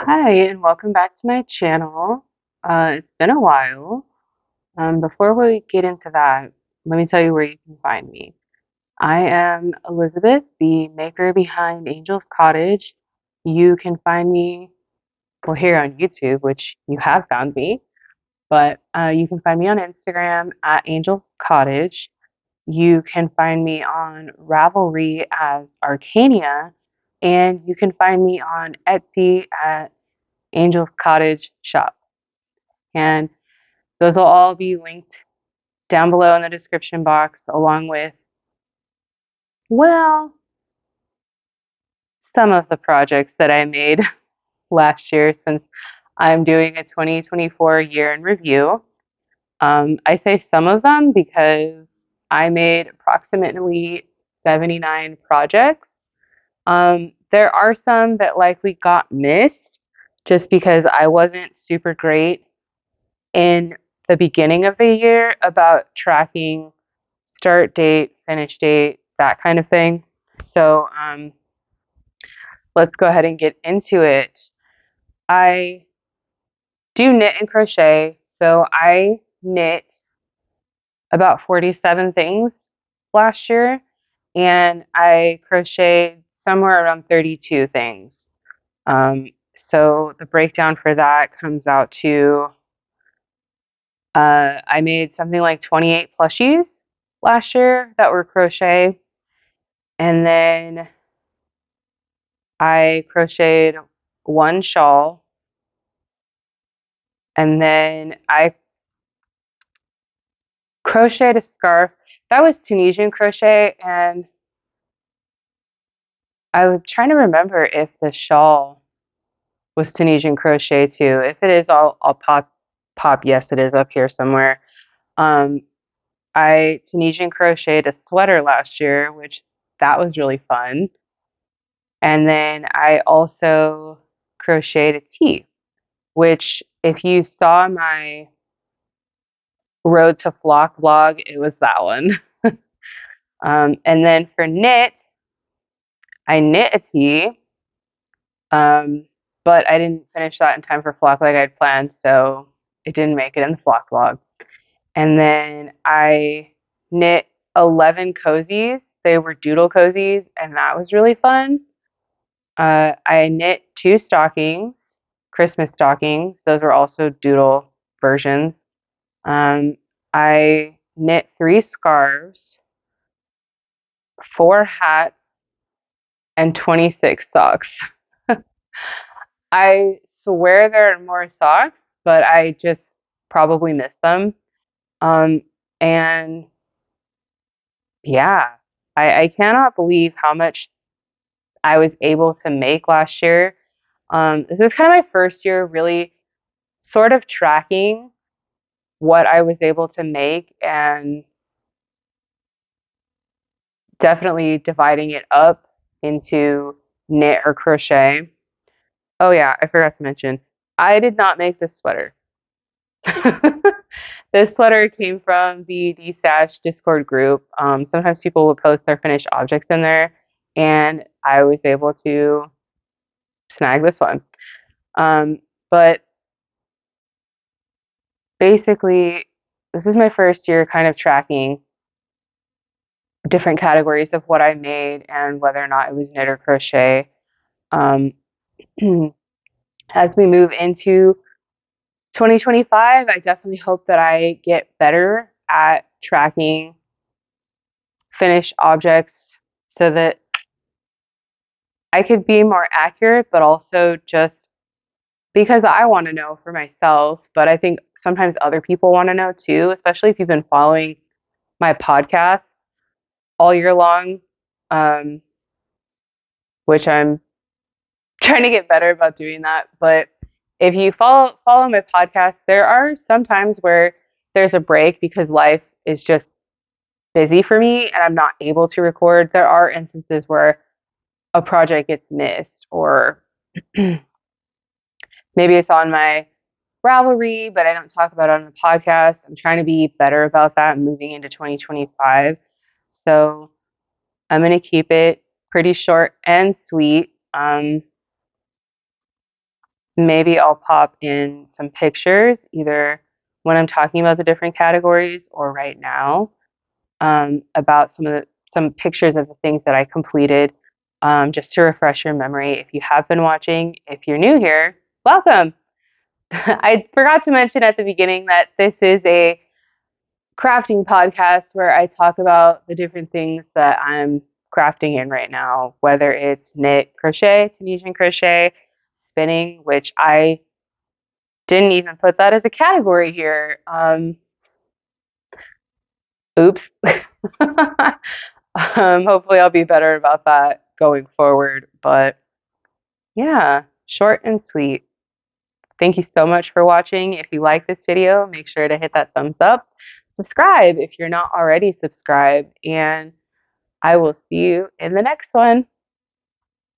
Hi, and welcome back to my channel. It's been a while. Before we get into that, let me tell you where you can find me. I am Elizabeth, the maker behind Angel's Cottage. You can find me, well, here on YouTube, which you have found me, but you can find me on Instagram at Angel's Cottage. You can find me on Ravelry as Arcania, and you can find me on Etsy at Angel's Cottage Shop. And those will all be linked down below in the description box, along with, well, some of the projects that I made last year since I'm doing a 2024 year in review. I say some of them because I made approximately 79 projects. There are some that likely got missed just because I wasn't super great in the beginning of the year about tracking start date, finish date, that kind of thing. So let's go ahead and get into it. I do knit and crochet. So I knit about 47 things last year, and I crocheted somewhere around 32 things. Um, so the breakdown for that comes out to I made something like 28 plushies last year that were crochet, and then I crocheted one shawl, and then I crocheted a scarf. That was Tunisian crochet, and I was trying to remember if the shawl was Tunisian crochet too. If it is, I'll pop yes it is up here somewhere. Um, I Tunisian crocheted a sweater last year, which that was really fun. And then I also crocheted a tee, which if you saw my Road to Flock vlog, it was that one. And then for knit, I knit a tee, um, but I didn't finish that in time for Flock like I'd planned, so it didn't make it in the Flock vlog. And then I knit 11 cozies. They were doodle cozies, and that was really fun. I knit 2 stockings, Christmas stockings. Those were also doodle versions. Um, I knit 3 scarves, 4 hats, and 26 socks. I swear there are more socks, but I just probably missed them. Um, and yeah, I cannot believe how much I was able to make last year. This is kind of my first year really sort of tracking what I was able to make and definitely dividing it up into knit or crochet. Oh yeah, I forgot to mention, I did not make this sweater. This sweater came from the DStash Discord group. Sometimes people will post their finished objects in there, and I was able to snag this one. But basically, this is my first year kind of tracking different categories of what I made and whether or not it was knit or crochet. Um, as we move into 2025, I definitely hope that I get better at tracking finished objects so that I could be more accurate, but also just because I want to know for myself. But I think sometimes other people want to know too, especially if you've been following my podcast all year long, um, which I'm trying to get better about doing that. But if you follow my podcast, there are some times where there's a break because life is just busy for me and I'm not able to record. There are instances where a project gets missed or maybe it's on my Ravelry, but I don't talk about it on the podcast. I'm trying to be better about that moving into 2025. So I'm going to keep it pretty short and sweet. Maybe I'll pop in some pictures, either when I'm talking about the different categories or right now, about some pictures of the things that I completed, just to refresh your memory. If you have been watching, if you're new here, welcome. I forgot to mention at the beginning that this is a crafting podcast where I talk about the different things that I'm crafting in right now, whether it's knit, crochet, Tunisian crochet, spinning, which I didn't even put that as a category here. Oops. Hopefully, I'll be better about that going forward. But yeah, short and sweet. Thank you so much for watching. If you like this video, make sure to hit that thumbs up. Subscribe if you're not already subscribed. And I will see you in the next one.